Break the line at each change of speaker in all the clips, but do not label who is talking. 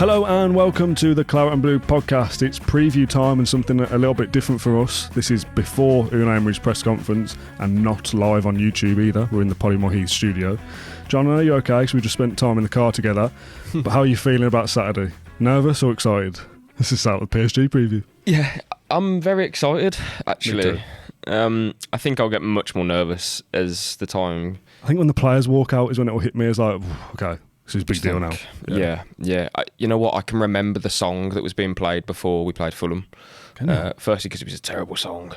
Hello and welcome to the Claret and Blue podcast. It's preview time and something a little bit different for us. This is before Unai Emery's press conference and not live on YouTube either. We're in the Poddymoor Heath studio. John, I know you're okay because we just spent time in the car together. But how are you feeling about Saturday? Nervous or excited? This is out of the PSG preview.
Yeah, I'm very excited, actually. I think I'll get much more nervous as the time...
I think when the players walk out is when it will hit me as like, okay, this is a big deal now.
Yeah. You know what? I can remember the song that was being played before we played Fulham. Firstly, because it was a terrible song.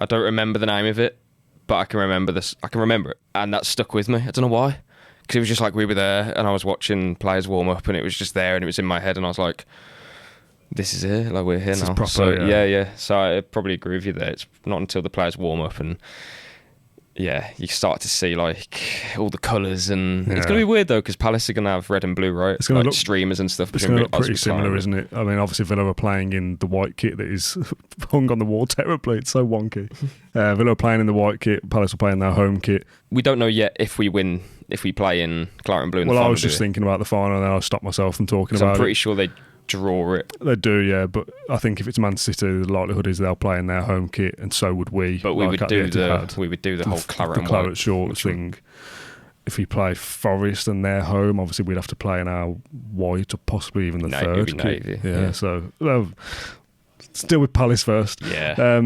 I don't remember the name of it, but I can remember this. I can remember it, and that stuck with me. I don't know why, because it was just like we were there, and I was watching players warm up, and it was just there, and it was in my head, and I was like, "This is it. Like we're here now."
Proper,
so yeah. So I probably agree with you there. It's not until the players warm up and. Yeah, you start to see like all the colours, and it's going to be weird though because Palace are going to have red and blue, right? It's going to look streamers and stuff.
It's going to look pretty similar, isn't it? I mean, obviously Villa are playing in the white kit that is hung on the wall terribly. It's so wonky. Villa are playing in the white kit. Palace are playing their home kit.
We don't know yet if we win, if we play in Claret and Blue. In the final,
I was just thinking about the final, and then I stopped myself from talking about it.
I'm pretty sure they draw it.
They do, yeah, but I think if it's Man City, the likelihood is they'll play in their home kit, and so would we.
But we would do the whole Claret and
Claret shorts thing. If we played Forest and their home, obviously we'd have to play in our white or possibly even the third kit. Yeah, so still with Palace first.
Yeah.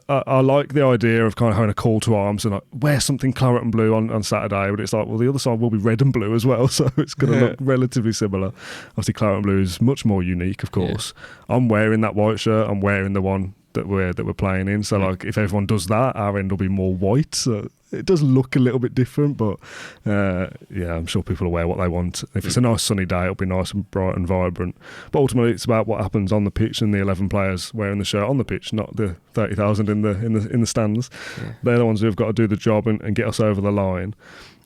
I like the idea of kind of having a call to arms and like, wear something claret and blue on Saturday, but it's like, well, the other side will be red and blue as well, so it's going to look relatively similar. Obviously, claret and blue is much more unique, of course. Yeah. I'm wearing that white shirt. I'm wearing the one that we're playing in. So, like, if everyone does that, our end will be more white. So it does look a little bit different, but I'm sure people will wear what they want. If it's a nice sunny day, it'll be nice and bright and vibrant. But ultimately, it's about what happens on the pitch and the 11 players wearing the shirt on the pitch, not the 30,000 in the stands. Yeah. They're the ones who have got to do the job and get us over the line.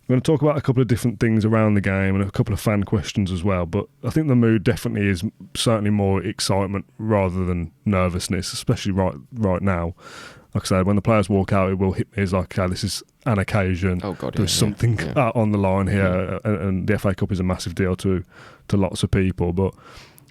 We're going to talk about a couple of different things around the game and a couple of fan questions as well, but I think the mood definitely is certainly more excitement rather than nervousness, especially right now. Like I said, when the players walk out, it will hit me as like, okay, this is an occasion.
Oh God,
there's something on the line here, and the FA Cup is a massive deal to lots of people, but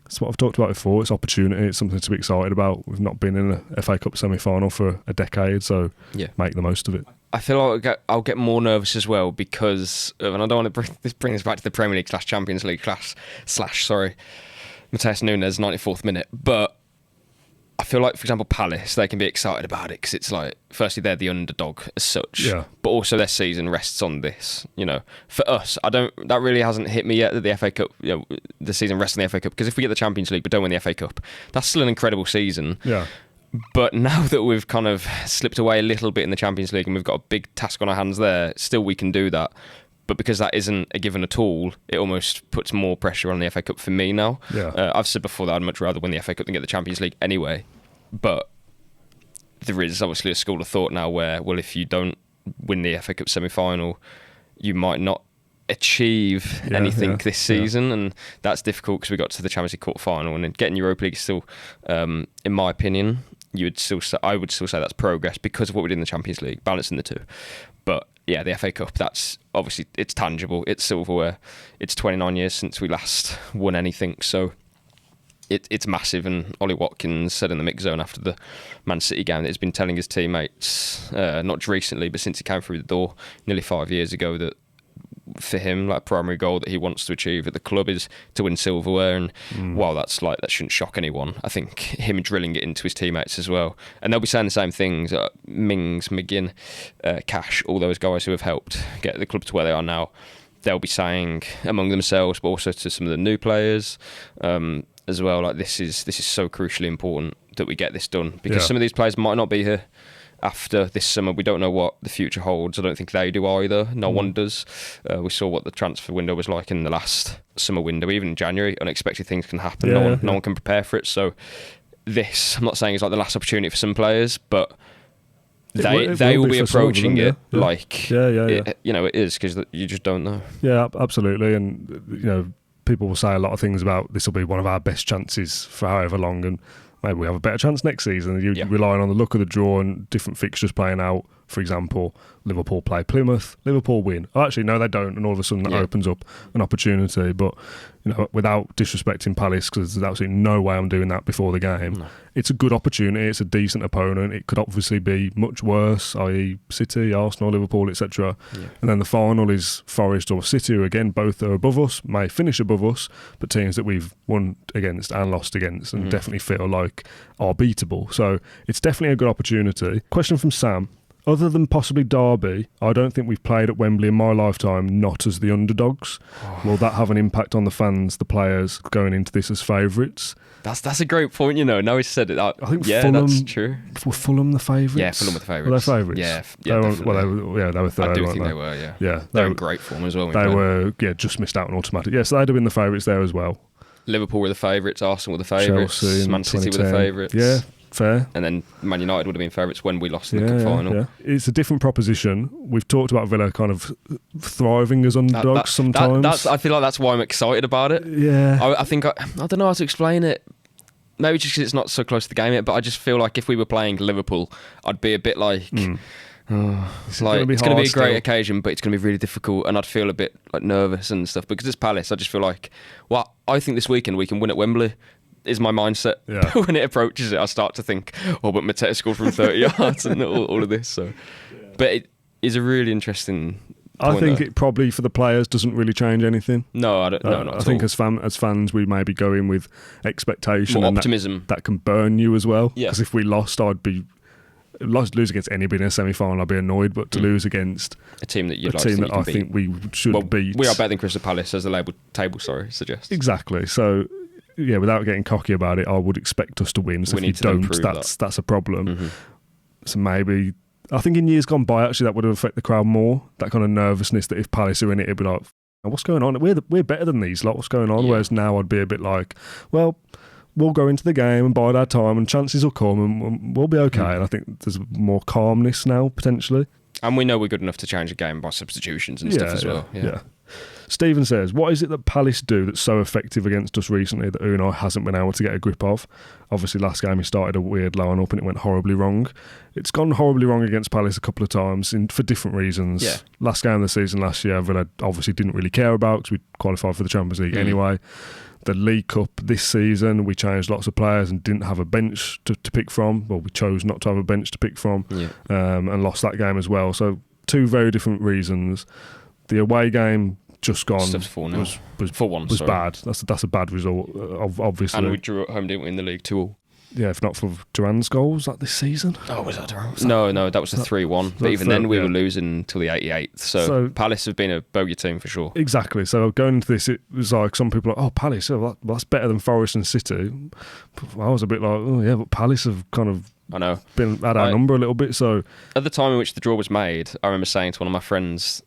it's what I've talked about before. It's opportunity. It's something to be excited about. We've not been in a FA Cup semi-final for a decade, so make the most of it.
I feel like I'll get more nervous as well because, and I don't want to bring this back to the Premier League / Champions League Mateus Nunes 94th minute, but I feel like, for example, Palace, they can be excited about it because it's like, firstly, they're the underdog as such, but also their season rests on this. You know, for us, that really hasn't hit me yet that the FA Cup, the season rests on the FA Cup, because if we get the Champions League but don't win the FA Cup, that's still an incredible season.
Yeah.
But now that we've kind of slipped away a little bit in the Champions League and we've got a big task on our hands there, still we can do that. But because that isn't a given at all, it almost puts more pressure on the FA Cup for me now.
Yeah.
I've said before that I'd much rather win the FA Cup than get the Champions League anyway. But there is obviously a school of thought now where, well, if you don't win the FA Cup semi-final, you might not achieve anything this season, and that's difficult because we got to the Champions League quarter-final, and getting Europa League is still, in my opinion, I would still say that's progress because of what we did in the Champions League, balancing the two. But yeah, the FA Cup, that's obviously, it's tangible, it's silverware, it's 29 years since we last won anything, so it's massive. And Ollie Watkins said in the mix zone after the Man City game that he's been telling his teammates, not just recently, but since he came through the door nearly 5 years ago, that for him, like, primary goal that he wants to achieve at the club is to win silverware. And while that shouldn't shock anyone, I think him drilling it into his teammates as well, and they'll be saying the same things. Mings, McGinn, Cash, all those guys who have helped get the club to where they are now, they'll be saying among themselves, but also to some of the new players as well, like, this is so crucially important that we get this done, because some of these players might not be here after this summer. We don't know what the future holds. I don't think they do either. No one does. We saw what the transfer window was like in the last summer window. Even in January, unexpected things can happen. No one can prepare for it. So this, I'm not saying it's like the last opportunity for some players, but they will be approaching it like it is, because you just don't know.
Yeah, absolutely. And people will say a lot of things about this will be one of our best chances for however long, and maybe we have a better chance next season. You're relying on the luck of the draw and different fixtures playing out for example, Liverpool play Plymouth, Liverpool win. Oh, actually, no, they don't, and all of a sudden that opens up an opportunity. But without disrespecting Palace, because there's absolutely no way I'm doing that before the game. No. It's a good opportunity. It's a decent opponent. It could obviously be much worse, i.e. City, Arsenal, Liverpool, etc. Yeah. And then the final is Forest or City, who again both are above us, may finish above us, but teams that we've won against and lost against and definitely feel like are beatable. So it's definitely a good opportunity. Question from Sam. Other than possibly Derby, I don't think we've played at Wembley in my lifetime not as the underdogs. Will that have an impact on the fans, the players, going into this as favourites?
That's a great point, Now he's said it. I think Fulham, that's true.
Were Fulham the favourites?
Yeah, Fulham were the favourites.
Were they favourites?
Yeah,
they were third,
I do
weren't
think
they?
they were, yeah.
Yeah,
they're in great form as well.
They were, just missed out on automatic. Yeah, so they'd have been the favourites there as well.
Liverpool were the favourites, Arsenal were the favourites, Man City were the favourites.
Yeah. Fair.
And then Man United would have been favourites when we lost in the cup final.
Yeah. It's a different proposition. We've talked about Villa kind of thriving as underdogs sometimes.
I feel like that's why I'm excited about it.
Yeah.
I think I don't know how to explain it. Maybe just because it's not so close to the game yet, but I just feel like if we were playing Liverpool, I'd be a bit like... it's going to be a great occasion, but it's going to be really difficult, and I'd feel a bit like nervous and stuff. Because it's Palace, I just feel like, I think this weekend we can win at Wembley. Is my mindset. When it approaches it, I start to think, but Mateta scored from 30 yards and all of this. So, but it is a really interesting point.
I think it probably for the players doesn't really change anything.
No, I don't. No, not
I think as fans, we maybe go in with expectation
more
and
optimism
that can burn you as well.
Yeah.
Because if we lose against anybody in a semi-final, I'd be annoyed. But to lose against
a team that
I think we should beat,
we are better than Crystal Palace, as the table suggests.
Exactly. So. Yeah, without getting cocky about it, I would expect us to win. So if you don't, that's a problem. Mm-hmm. So maybe, I think in years gone by, actually, that would have affected the crowd more. That kind of nervousness that if Palace are in it, it'd be like, what's going on? We're better than these lot. What's going on? Yeah. Whereas now I'd be a bit like, well, we'll go into the game and bide our time and chances will come and we'll be okay. And I think there's more calmness now, potentially.
And we know we're good enough to change the game by substitutions and stuff as well.
Yeah. Stephen says, what is it that Palace do that's so effective against us recently that Unai hasn't been able to get a grip of? Obviously, last game he started a weird line-up and it went horribly wrong. It's gone horribly wrong against Palace a couple of times for different reasons. Yeah. Last game of the season last year, Villa obviously didn't really care about because we qualified for the Champions League anyway. The League Cup this season, we changed lots of players and didn't have a bench to pick from. Well, we chose not to have a bench to pick from and lost that game as well. So, two very different reasons. The away game just gone was bad. That's a bad result, obviously.
And we drew at home, didn't we, in the league 2-2?
Yeah, if not for Duran's goals this season.
Oh, was that Duran? No, that was a 3-1. But even then, we were losing till the 88th. So Palace have been a bogey team for sure.
Exactly. So going into this, it was like some people are like, Palace, that's better than Forest and City. I was a bit like, but Palace have kind of had our number a little bit. So
at the time in which the draw was made, I remember saying to one of my friends,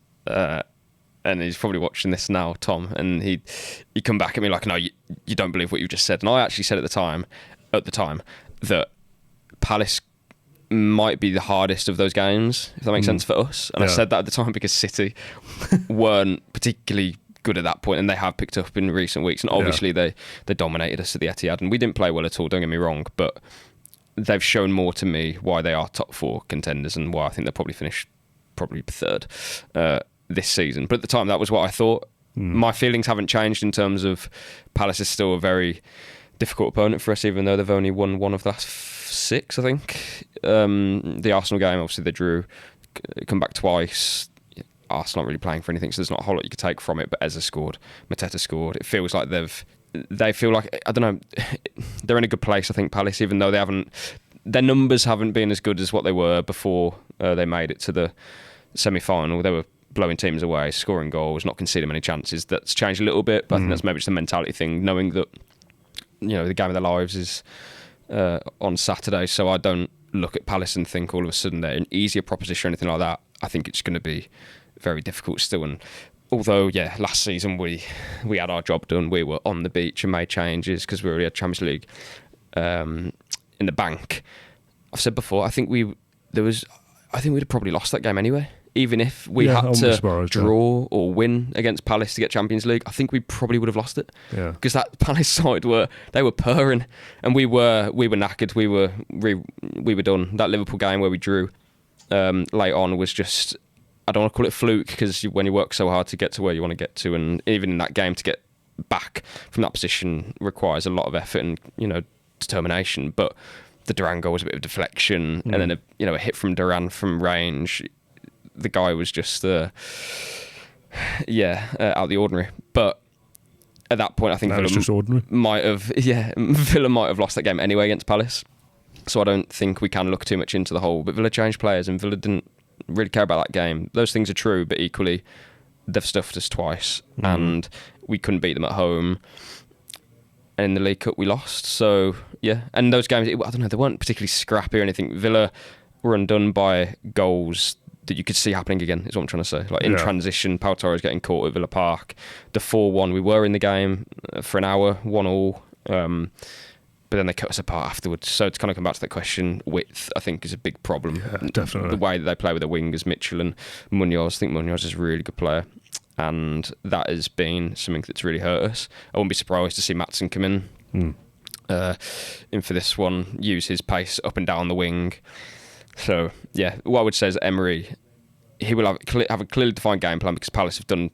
and he's probably watching this now, Tom, and he'd come back at me like, no, you don't believe what you just said. And I actually said at the time that Palace might be the hardest of those games, if that makes sense for us. And I said that at the time because City weren't particularly good at that point, and they have picked up in recent weeks. And obviously they dominated us at the Etihad, and we didn't play well at all, don't get me wrong, but they've shown more to me why they are top 4 contenders and why I think they'll probably finish third this season. But at the time, that was what I thought. My feelings haven't changed in terms of Palace is still a very difficult opponent for us, even though they've only won one of the last 6, I think. The Arsenal game, obviously they drew, come back twice. Arsenal not really playing for anything, so there's not a whole lot you could take from it. But Eza scored, Mateta scored. It feels like they feel like, I don't know, they're in a good place, I think, Palace, even though their numbers haven't been as good as what they were before they made it to the semi-final. They were blowing teams away, scoring goals, not conceding many chances. That's changed a little bit, but I think that's maybe just a mentality thing, knowing that the game of their lives is on Saturday. So I don't look at Palace and think all of a sudden they're an easier proposition or anything like that. I think it's going to be very difficult still. And although, last season we had our job done, we were on the beach and made changes because we already had Champions League in the bank. I've said before, I think we'd have probably lost that game anyway. Even if we had to draw or win against Palace to get Champions League, I think we probably would have lost it. Yeah. Because that Palace side were purring, and we were knackered. We were done. That Liverpool game where we drew, late on was just, I don't want to call it fluke, because when you work so hard to get to where you want to get to, and even in that game to get back from that position requires a lot of effort and determination. But the Duran goal was a bit of deflection, and then a hit from Duran from range. The guy was just out of the ordinary. But at that point, I think Villa might have lost that game anyway against Palace. So I don't think we can look too much into the whole. But Villa changed players, and Villa didn't really care about that game. Those things are true, but equally, they've stuffed us twice, and we couldn't beat them at home. And in the League Cup, we lost. So, yeah. And those games, I don't know, they weren't particularly scrappy or anything. Villa were undone by goals that you could see happening again, is what I'm trying to say. Like in transition, Pau Torres getting caught at Villa Park. The 4-1, we were in the game for an hour, 1-1. But then they cut us apart afterwards. So to kind of come back to that question, width, I think, is a big problem.
Yeah, definitely.
The way that they play with the wingers, Mitchell and Munoz. I think Munoz is a really good player. And that has been something that's really hurt us. I wouldn't be surprised to see Maatsen come in for this one, use his pace up and down the wing. So, yeah, what I would say is Emery, he will have a clearly defined game plan, because Palace have done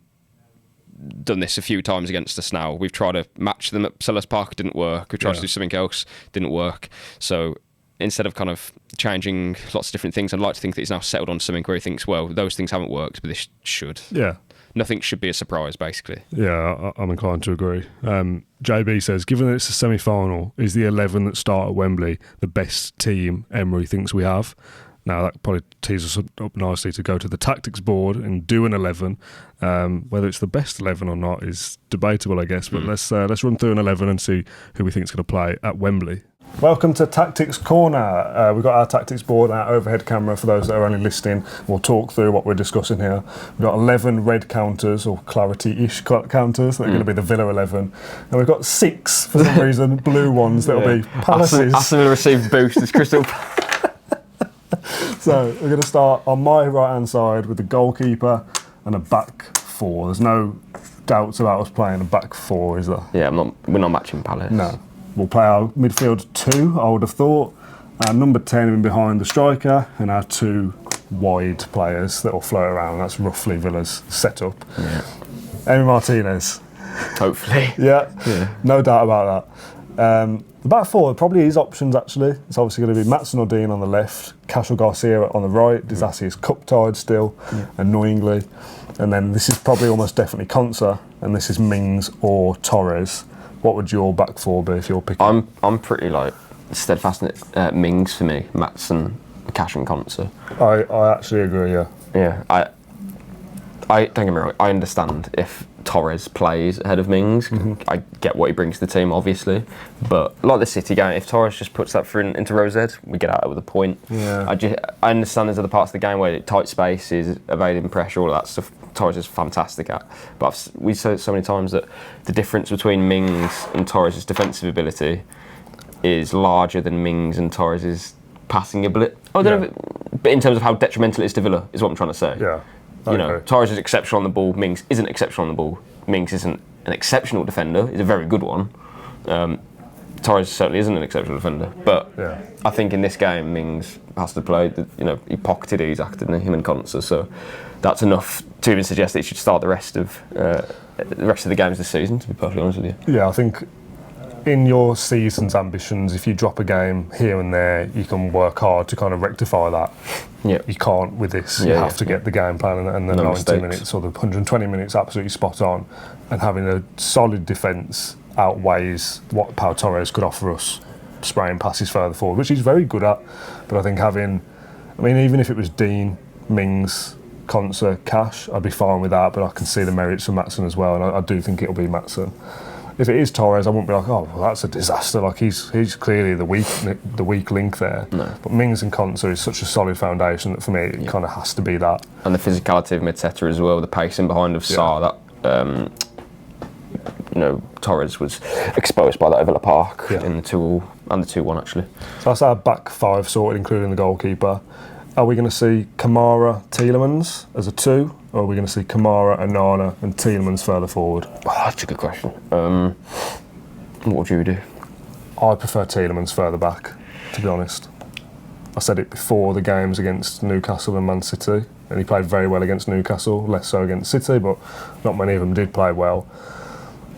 this a few times against us now. We've tried to match them at Selhurst Park, didn't work. We've tried to do something else, didn't work. So instead of kind of changing lots of different things, I'd like to think that he's now settled on something where he thinks, well, those things haven't worked, but this should.
Yeah.
Nothing should be a surprise, basically.
Yeah, I'm inclined to agree. JB says, given that it's a semi-final, is the 11 that start at Wembley the best team Emery thinks we have? Now, that probably tees us up nicely to go to the tactics board and do an 11. Whether it's the best 11 or not is debatable, I guess. But let's run through an 11 and see who we think is going to play at Wembley. Welcome to Tactics Corner. We've got our tactics board and our overhead camera for those that are only listening. We'll talk through what we're discussing here. We've got 11 red counters, or clarity-ish counters, that are going to be the Villa 11. And we've got 6, for some reason, blue ones that will be Palace's.
Aston Villa received boost as Crystal.
So we're going to start on my right-hand side with the goalkeeper and a back 4. There's no doubts about us playing a back 4, is there?
Yeah, we're not matching Palace.
No. We'll play our midfield 2, I would have thought. Our number 10 in behind the striker, and our 2 wide players that will float around. That's roughly Villa's setup.
Yeah.
Emi Martinez.
Hopefully.
Yeah, no doubt about that. The back 4 probably is options, actually. It's obviously going to be Maatsen or Dean on the left, Cashel Garcia on the right. Disasi is cup-tied still, annoyingly. And then this is probably almost definitely Konsa, and this is Mings or Torres. What would your back 4 be if you're picking?
I'm pretty steadfast in it. Mings for me, Maatsen, Cash and Konsa.
I actually agree. Yeah.
Yeah. I don't get me wrong. I understand if Torres plays ahead of Mings. I get what he brings to the team, obviously. But like the City game, if Torres just puts that through into Rosette, we get out with a point.
Yeah.
I understand there's other parts of the game where tight spaces, evading pressure, all that stuff. Torres is fantastic at. But we said so many times that the difference between Mings and Torres' defensive ability is larger than Mings and Torres' passing ability. I don't know, but in terms of how detrimental it is to Villa, is what I'm trying to say.
Yeah.
You know, Torres is exceptional on the ball. Mings isn't exceptional on the ball. Mings isn't an exceptional defender. He's a very good one. Torres certainly isn't an exceptional defender. But I think in this game, Mings has to play. He pocketed Isak, didn't he? Him and Konsa. So that's enough to even suggest that he should start the rest of the games this season, to be perfectly honest with you.
Yeah, I think in your season's ambitions, if you drop a game here and there, you can work hard to kind of rectify that.
Yeah.
You can't with this. You have to get the game plan and the 90 minutes or the 120 minutes absolutely spot on. And having a solid defence outweighs what Pau Torres could offer us, spraying passes further forward, which he's very good at. But I think even if it was Dean, Mings, Konsa, Cash, I'd be fine with that. But I can see the merits of Maatsen as well, and I do think it'll be Maatsen. If it is Torres, I wouldn't be like, oh, well, that's a disaster. Like he's clearly the weak link there. No. But Mings and Konsa is such a solid foundation that for me it kind of has to be that.
And the physicality of Midsetter as well, the pacing behind of Sarr. That Torres was exposed by that at Villa Park in the 2-2 and the 2-1 actually.
So that's our back 5 sorted, including the goalkeeper. Are we going to see Kamara, Tielemans as a 2, or are we going to see Kamara, Onana and Tielemans further forward?
Oh, that's a good question. What would you do?
I prefer Tielemans further back, to be honest. I said it before the games against Newcastle and Man City, and he played very well against Newcastle, less so against City, but not many of them did play well.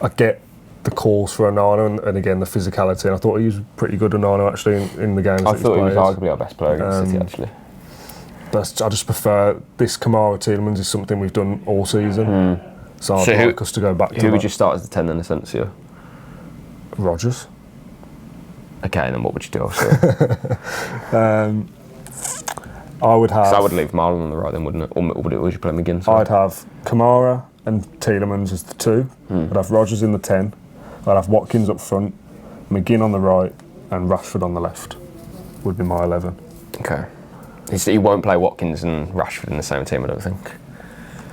I get the calls for Onana and again the physicality, and I thought he was pretty good, Onana, actually, in the games.
I thought he was arguably our best player against City, actually.
But I just prefer this Kamara Tielemans is something we've done all season. So I'd like us to go back to
who would you start as the 10 in Asensio?
Rodgers.
Okay, and then what would you do?
I would have.
So I would leave Marlon on the right then, wouldn't it? Or would you play McGinn? Sorry?
I'd have Kamara and Tielemans as the 2. I'd have Rodgers in the 10. I'd have Watkins up front, McGinn on the right, and Rashford on the left. Would be my 11.
Okay. He won't play Watkins and Rashford in the same team, I don't think.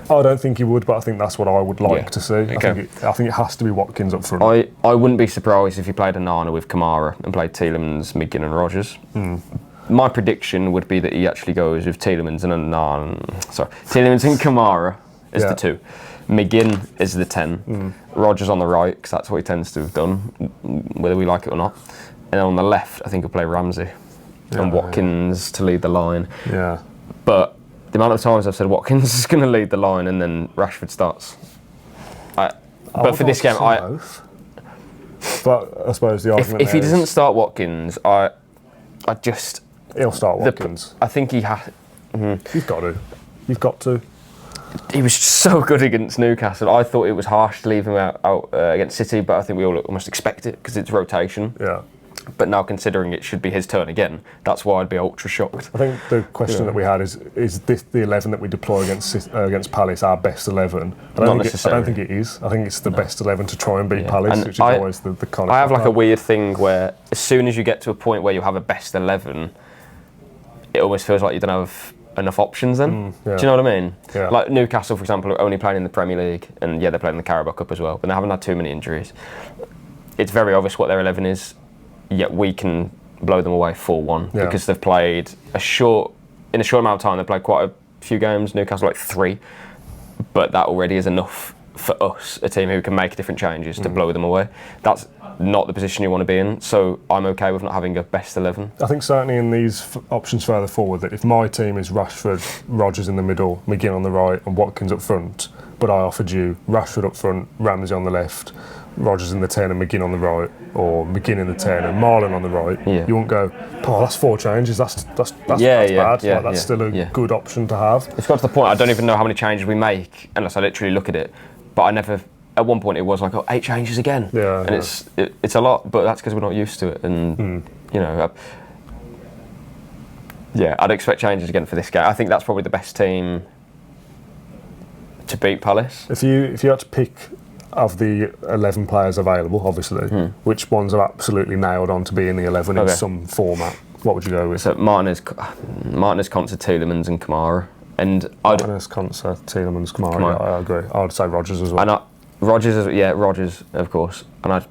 I don't think he would, but I think that's what I would like to see.
Okay.
I think it has to be Watkins up front.
I wouldn't be surprised if he played Onana with Kamara and played Tielemans, McGinn and Rodgers. My prediction would be that he actually goes with Tielemans and Kamara as the 2. McGinn is the 10. Rodgers on the right, because that's what he tends to have done, whether we like it or not. And then on the left, I think he'll play Ramsey and Watkins to lead the line.
Yeah.
But the amount of times I've said Watkins is going to lead the line and then Rashford starts. But for this game,
But I suppose the argument
if he doesn't start Watkins,
he'll start Watkins.
I think he has.
You've got to. You've got to.
He was so good against Newcastle. I thought it was harsh to leave him out against City, but I think we all almost expect it because it's rotation.
Yeah.
But now considering it should be his turn again, that's why I'd be ultra shocked.
I think the question that we had is this the 11 that we deploy against Palace our best 11? I don't think it is. I think it's the best 11 to try and beat Palace, which is always the kind of...
I have like a weird thing where as soon as you get to a point where you have a best 11, it almost feels like you don't have enough options then. Do you know what I mean?
Yeah.
Like Newcastle, for example, are only playing in the Premier League, and they're playing in the Carabao Cup as well, but they haven't had too many injuries. It's very obvious what their 11 is, yet we can blow them away 4-1 because they've played in a short amount of time. They've played quite a few games. Newcastle like 3, but that already is enough for us, a team who can make different changes to blow them away. That's not the position you want to be in, so I'm okay with not having a best 11.
I think certainly in these options further forward that if my team is Rashford, Rodgers in the middle, McGinn on the right and Watkins up front, but I offered you Rashford up front, Ramsey on the left, Rodgers in the 10 and McGinn on the right, or McGinn in the 10 and Marlon on the right, you won't go, that's 4 changes, that's bad. That's still a good option to have.
It's got to the point I don't even know how many changes we make unless I literally look at it, but I never... At one point it was like 8 changes again, and it's a lot, but that's because we're not used to it. And you know, I'd expect changes again for this game. I think that's probably the best team to beat Palace.
If you had to pick of the 11 players available, obviously, which ones are absolutely nailed on to be in the 11 in some format, what would you go with?
So Martinez, Konsa, Tielemans, and Kamara. And
Martinez, Konsa, Tielemans, Kamara. Yeah, I agree. I'd say Rodgers as well.
Rodgers, of course. And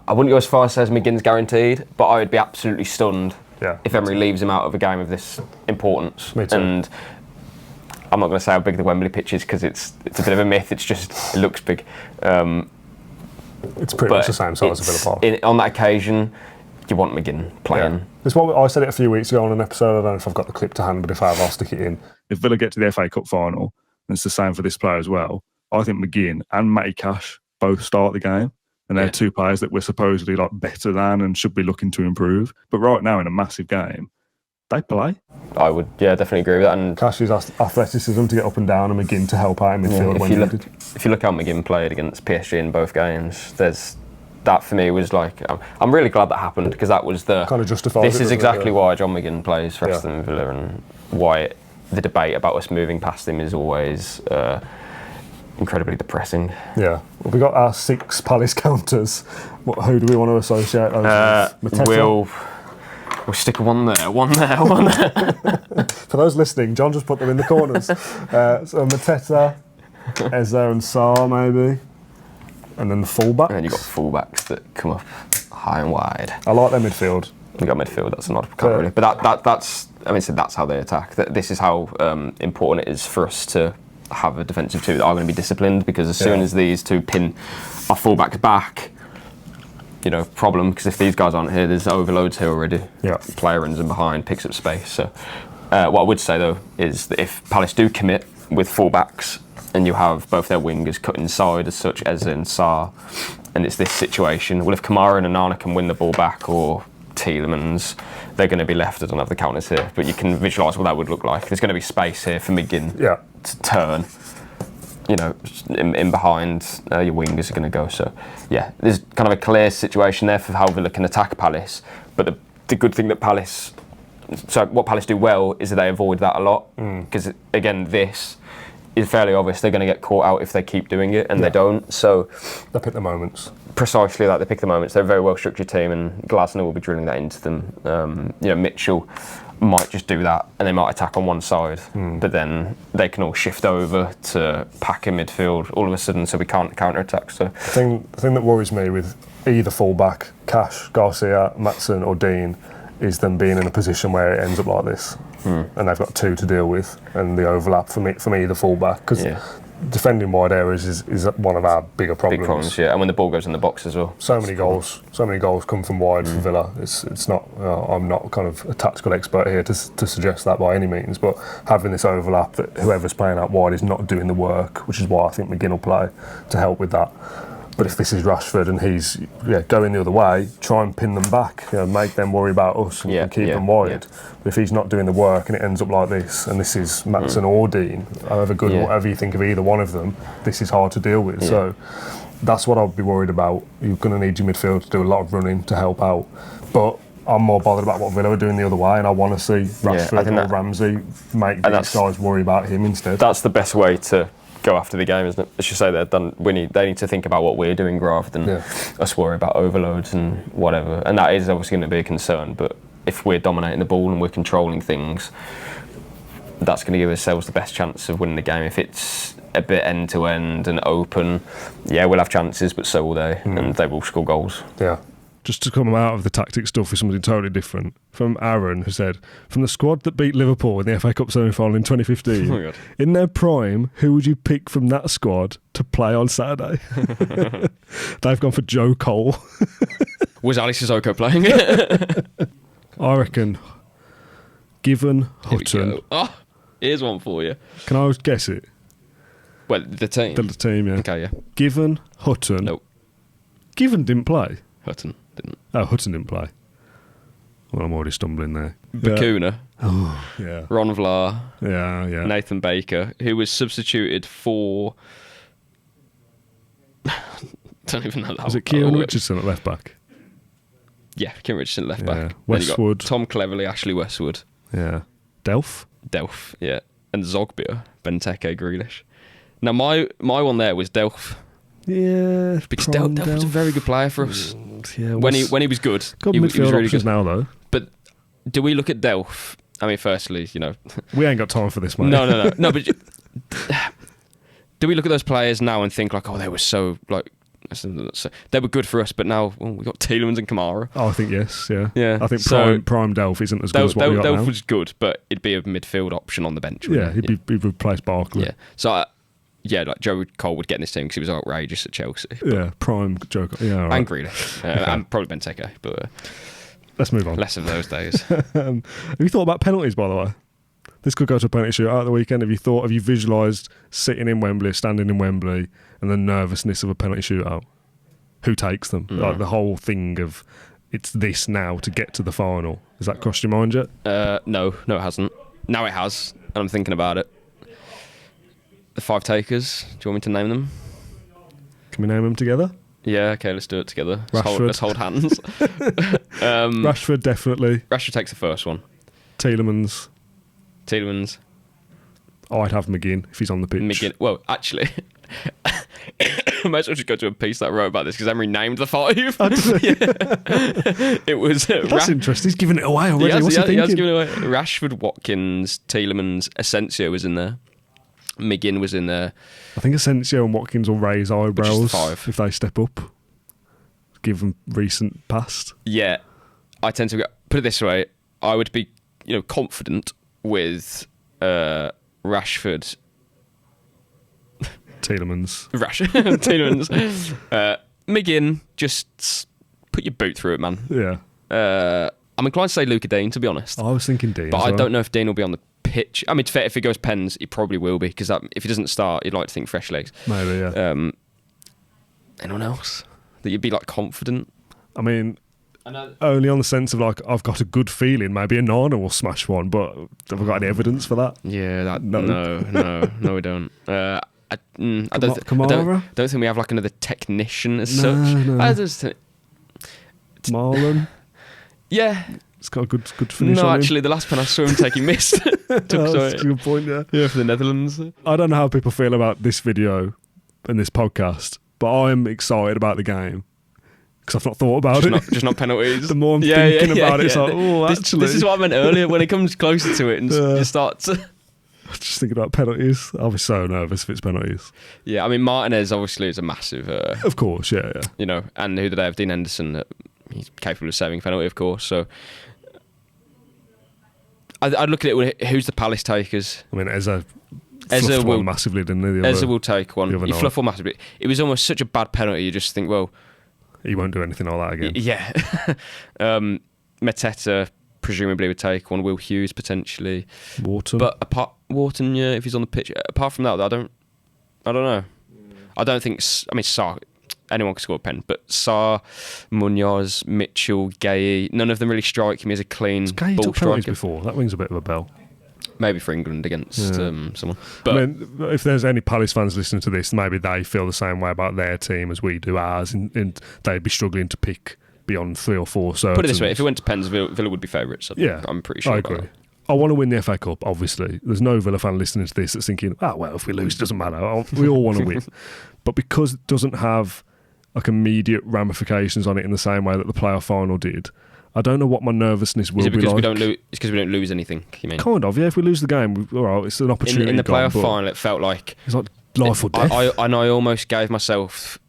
I wouldn't go as far as says McGinn's guaranteed, but I would be absolutely stunned if Emery leaves him out of a game of this importance.
Me too.
And I'm not going to say how big the Wembley pitch is because it's a bit of a myth. It's just it looks big.
It's pretty much the same size as Villa Park.
On that occasion, you want McGinn playing.
Yeah. It's what I said it a few weeks ago on an episode. I don't know if I've got the clip to hand, but if I have, I'll stick it in. If Villa get to the FA Cup final, and it's the same for this player as well, I think McGinn and Matty Cash both start the game, and they're 2 players that we're supposedly like better than and should be looking to improve. But right now, in a massive game, they play.
I would, definitely agree with that. And
Cash's athleticism to get up and down, and McGinn to help out in midfield when needed.
If you look how McGinn played against PSG in both games, that for me was like, I'm really glad that happened because that was the
kind of justified.
This is exactly why John McGinn plays for Aston Villa and why the debate about us moving past him is always incredibly depressing. Yeah. Well, we got our 6 Palace counters. Who do we want to associate those with? We'll stick one there. For those listening, John just put them in the corners. So Mateta, Eze and Sarr maybe. And then the fullbacks. And then you've got fullbacks that come up high and wide. I like their midfield. You got midfield, that's not really. But that's how they attack. This is how important it is for us to have a defensive 2 that are going to be disciplined, because as soon as these 2 pin our fullbacks back, problem, because if these guys aren't here, there's overloads here already.
Yeah.
Player runs in behind, picks up space. So what I would say though is that if Palace do commit with full-backs and you have both their wingers cut inside as such as in Sarr, and it's this situation, well, if Kamara and Onana can win the ball back, or Tielemans, they're going to be left. I don't have the counters here, but you can visualise what that would look like. There's going to be space here for McGinn to turn. In behind, your wingers are going to go. So, yeah, there's kind of a clear situation there for how Villa can attack Palace. But the good thing that what Palace do well is that they avoid that a lot. Because, again, this is fairly obvious. They're going to get caught out if they keep doing it, and they don't. So
they pick the moments.
Precisely that, they pick the moments. They're a very well-structured team, and Glasner will be drilling that into them. Mitchell might just do that, and they might attack on one side, but then they can all shift over to pack in midfield all of a sudden, so we can't counter-attack. So
the thing that worries me with either full-back, Cash, Garcia, Maatsen or Dean, is them being in a position where it ends up like this, and they've got two to deal with, and the overlap for me the full-back, because defending wide areas is one of our bigger problems.
Big problems, yeah, and when the ball goes in the box as well.
So many goals come from wide for Villa. It's not. I'm not kind of a tactical expert here to suggest that by any means, but having this overlap that whoever's playing out wide is not doing the work, which is why I think McGinn will play to help with that. But if this is Rashford and he's going the other way, try and pin them back, make them worry about us and keep them wide. Yeah. But if he's not doing the work and it ends up like this, and this is Maatsen or Dean, however good or whatever you think of either one of them, this is hard to deal with. Yeah. So that's what I'd be worried about. You're going to need your midfield to do a lot of running to help out. But I'm more bothered about what Villa are doing the other way, and I want to see Rashford or Ramsey make these guys worry about him instead.
That's the best way to go after the game, isn't it? As you say, they're done. They need to think about what we're doing rather than us worry about overloads and whatever. And that is obviously going to be a concern. But if we're dominating the ball and we're controlling things, that's going to give ourselves the best chance of winning the game. If it's a bit end to end and open, we'll have chances, but so will they, and they will score goals.
Yeah. Just to come out of the tactic stuff with something totally different. From Aaron, who said, from the squad that beat Liverpool in the FA Cup semi-final in 2015, in their prime, who would you pick from that squad to play on Saturday? They've gone for Joe Cole.
Was Ali Sissoko playing?
I reckon, given Hutton.
Oh, here's one for you.
Can I guess it?
Well, the team.
The team, yeah.
Okay, yeah.
Given Hutton.
Nope.
Given didn't play.
Hutton didn't.
Oh, Hutton didn't play. Well, I'm already stumbling there.
Bakuna.
Oh, yeah.
Ron Vlaar.
Yeah.
Nathan Baker, who was substituted for... don't even know that.
Was it Kieran Richardson at left back?
Yeah, Kieran Richardson at left back.
Westwood.
Tom Cleverley, Ashley Westwood.
Yeah. Delph,
yeah. And Zogbia, Benteke, Grealish. Now, my one there was Delph.
Yeah,
because Delph was a very good player for us.
Yeah,
when he was good,
got
he
midfield
was really
options
good.
now though.
But do we look at Delph? I mean, firstly,
we ain't got time for this, mate.
No. But do we look at those players now and think like, oh, they were so they were good for us, but now we got Tielemans and Kamara.
Oh, I think yes, yeah.
I
think prime Delph isn't as good as what we got
Delph
now.
was good, but it'd be a midfield option on the bench.
Yeah, he'd replace Barkley.
Yeah, so. Like Joe Cole would get in this team because he was outrageous at Chelsea.
Yeah, prime Joe Cole. Yeah, right.
And Grealish. And probably Benteke, but
let's move on.
Less of those days.
Have you thought about penalties, by the way? This could go to a penalty shootout at the weekend. Have you visualised sitting in Wembley, standing in Wembley, and the nervousness of a penalty shootout? Who takes them? Like the whole thing of it's this now to get to the final. Has that crossed your mind yet?
No, it hasn't. Now it has, and I'm thinking about it. The 5 takers. Do you want me to name them?
Can we name them together?
Yeah, okay, let's do it together.
Rashford.
Let's hold hands.
Rashford, definitely.
Rashford takes the first one.
Tielemans.
I'd
have McGinn if he's on the pitch.
McGinn. Well, actually, I might as well just go to a piece that I wrote about this because Emery named the 5. It was...
That's interesting. He's giving it away already. What's he thinking?
He has given it away. Rashford, Watkins, Tielemans, Asensio was in there. McGinn was in there.
I think Asensio and Watkins will raise eyebrows if they step up, given recent past.
Yeah, I tend to put it this way: I would be, confident with Rashford,
Tielemans,
McGinn. Just put your boot through it, man.
Yeah.
I'm inclined to say Luca Dean, to be honest.
I was thinking Dean,
but
as
I
well.
don't know if Dean will be on the pitch. I mean, if it goes pens, he probably will be, because if he doesn't start, you'd like to think fresh legs.
Maybe, yeah.
Anyone else that you'd be like confident?
I mean, only on the sense of like, I've got a good feeling maybe Onana will smash one, but have we got any evidence for that?
Yeah, no, we don't. I don't think we have like another technician as such.
No.
I just think,
Marlon.
yeah.
It's got a good finish.
No,
on
actually,
him.
the last pen I saw him take, he missed.
That's a good point, yeah.
Yeah, for the Netherlands.
I don't know how people feel about this video and this podcast, but I'm excited about the game because I've not thought about it.
Just not penalties.
The more I'm thinking about it, it's like, oh, actually.
This is what I meant earlier. When it comes closer to it and you start to...
Just thinking about penalties. I'll be so nervous if it's penalties.
Yeah, I mean, Martinez obviously is a massive...
of course, yeah.
You know, and who did they have? Dean Henderson. He's capable of saving a penalty, of course. So I'd look at it. Who's the Palace takers?
I mean, Eze
will
one massively, didn't he?
Eze will take one. He
night.
fluffed one massively. It was almost such a bad penalty. You just think, well,
he won't do anything like that again.
Yeah. Mateta presumably would take one. Will Hughes potentially.
Wharton.
But Wharton, yeah, if he's on the pitch. Apart from that, I don't know. I don't think. I mean, Sarr. Anyone can score a pen, but Sarr, Munoz, Mitchell, Gay, none of them really strike me as a clean
Gay
ball
took penalties
striker.
before. That rings a bit of a bell.
Maybe for England against someone. But
I mean, if there's any Palace fans listening to this, maybe they feel the same way about their team as we do ours, and they'd be struggling to pick beyond 3 or 4 certain.
put it this way, if it went to pens, Villa would be favourites. I'm pretty sure.
I agree. I want to win the FA Cup, obviously. There's no Villa fan listening to this that's thinking, well, if we lose, it doesn't matter. We all want to win. But because it doesn't have like immediate ramifications on it in the same way that the playoff final did, I don't know what my nervousness will be like.
It's because we don't lose anything, you mean?
Kind of, yeah. If we lose the game, all right, it's an opportunity.
In the playoff final, it felt like...
It's like life or death.
I almost gave myself,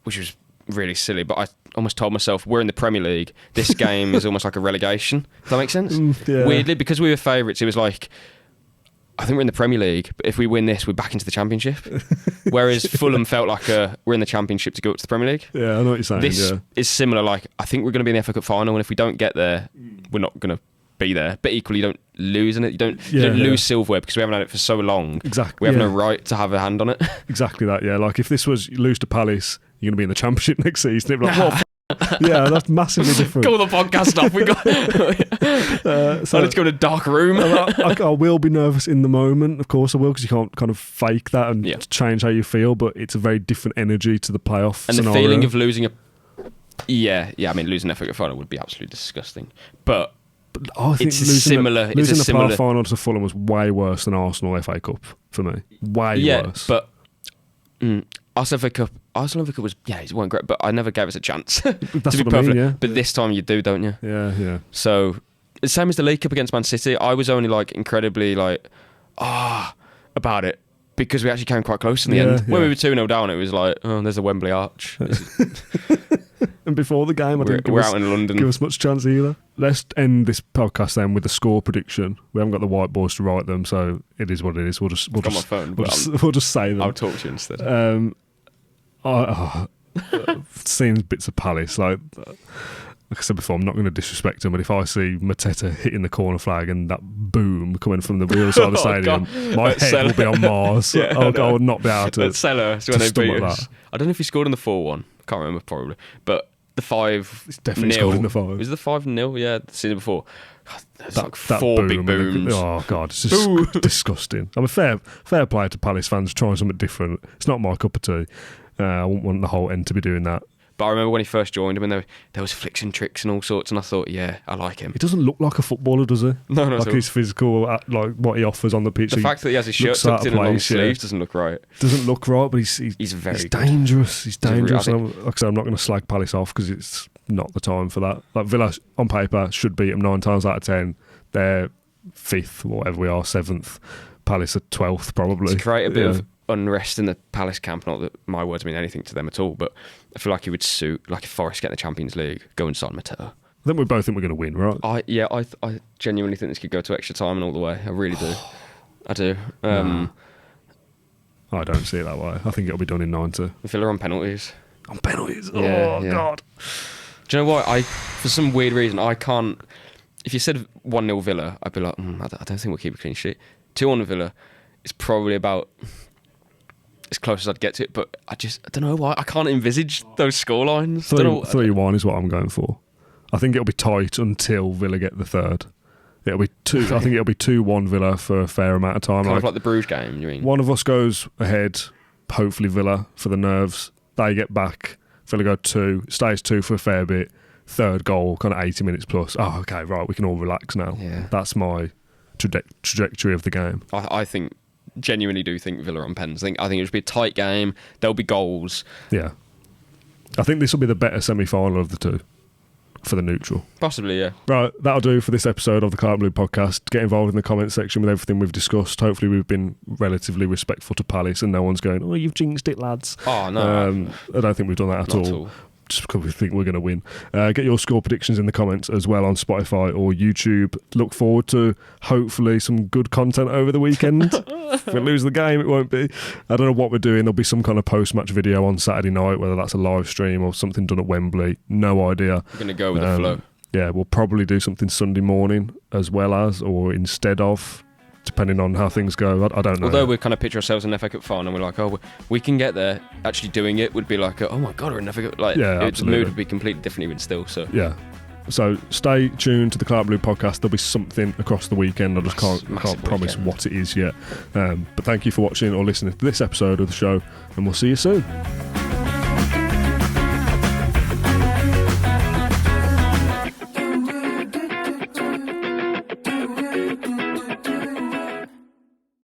which was really silly, but I almost told myself, we're in the Premier League. This game is almost like a relegation. Does that make sense?
Yeah.
Weirdly, because we were favourites, it was like, I think we're in the Premier League, but if we win this, we're back into the Championship. Whereas Fulham felt like we're in the Championship to go up to the Premier League.
Yeah, I know what you're saying.
This is similar. Like, I think we're going to be in the FA Cup final, and if we don't get there, we're not going to be there. But equally, you don't lose in it. You don't lose silverware because we haven't had it for so long.
Exactly.
We have no right to have a hand on it.
Exactly that. Yeah. Like if this was you lose to Palace, you're going to be in the Championship next season. It'd be like, well, yeah, that's massively different.
Call the podcast off. We got. So I need to go to a dark room.
I will be nervous in the moment, of course I will, because you can't kind of fake that and change how you feel. But it's a very different energy to the playoff
and
scenario.
The feeling of losing I mean, losing an FA Cup final would be absolutely disgusting. But
I think
it's similar.
Losing the playoff final to Fulham was way worse than Arsenal FA Cup for me. Way worse.
But Arsenal FA Cup was it weren't great, but I never gave us a chance.
That's
to be
what I mean, yeah.
But this time you do, don't you?
Yeah.
So the same as the League Cup against Man City. I was only like incredibly like about it because we actually came quite close in the end. When we were 2-0 down, it was like, oh, there's a Wembley arch.
And before the game, I didn't
we're out in London.
Give us much chance either. Let's end this podcast then with a score prediction. We haven't got the whiteboards to write them, so it is what it is. We'll just say them.
I'll talk to you instead.
Seeing bits of Palace, like I said before, I'm not going to disrespect them, but if I see Mateta hitting the corner flag and that boom coming from the real side of the stadium, my head will be on Mars. I will not be able to.
Let's sell her when they beat us. I don't know if he scored in the 4-1. Can't remember, probably. But the 5-0.
It's definitely scored in the 5.
Was it the 5-0? Yeah, the season before. God, there's like 4
boom
big booms.
Oh, God, it's just disgusting. I'm a fair play to Palace fans trying something different. It's not my cup of tea. I wouldn't want the whole end to be doing that.
But I remember when he first joined him, and there was flicks and tricks and all sorts, and I thought, yeah, I like him.
He doesn't look like a footballer, does he?
No.
Like his physical, like what he offers on the pitch.
The fact that he has his shirt tucked in long sleeves doesn't look right.
Doesn't look right, but he's dangerous. He's dangerous. And like I said, I'm not going to slag Palace off because it's not the time for that. Like Villa, on paper, should beat them 9 times out of 10. They're 5th, whatever we are, 7th. Palace are 12th, probably.
To create a bit of unrest in the Palace camp, not that my words mean anything to them at all, but I feel like it would suit, like if Forest get the Champions League, go and sign Mateta.
I think we both think we're going to win, right?
I genuinely think this could go to extra time and all the way. I really do. I do.
I don't see it that way. I think it'll be done in 90.
Villa on penalties.
On penalties?
Yeah.
God.
Do you know what? For some weird reason, I can't. If you said 1-0 Villa, I'd be like, I don't think we'll keep a clean sheet. 2-1 Villa is probably about as close as I'd get to it, but I don't know why. I can't envisage those scorelines.
3-1 is what I'm going for. I think it'll be tight until Villa get the third. It'll be I think it'll be 2-1 Villa for a fair amount of time.
Kind of like the Bruges game, you mean?
One of us goes ahead, hopefully Villa, for the nerves. They get back. Villa go 2, stays 2 for a fair bit. Third goal, kind of 80 minutes plus. Oh, okay, right, we can all relax now.
Yeah.
That's my trajectory of the game.
I genuinely do think Villa on pens. I think it'll be a tight game. There'll be goals.
Yeah. I think this will be the better semi-final of the two for the neutral.
Possibly, yeah.
Right, that'll do for this episode of the Claret and Blue podcast. Get involved in the comment section with everything we've discussed. Hopefully we've been relatively respectful to Palace and no one's going, oh, you've jinxed it, lads.
Oh, no.
I don't think we've done that at all. Just because we think we're going to win. Get your score predictions in the comments as well on Spotify or YouTube. Look forward to hopefully some good content over the weekend. If we lose the game, it won't be. I don't know what we're doing. There'll be some kind of post-match video on Saturday night, whether that's a live stream or something done at Wembley. No idea.
We're going to go with the flow.
Yeah, we'll probably do something Sunday morning as well as or instead of, depending on how things go. I don't know.
Although we kind of picture ourselves in an FA Cup final and we're like, oh, we can get there. Actually doing it would be like, oh my God, we're in FA Cup. Like, the mood would be completely different even still. So yeah.
So stay tuned to the Claret Blue podcast. There'll be something across the weekend. I just can't promise what it is yet. But thank you for watching or listening to this episode of the show, and we'll see you soon.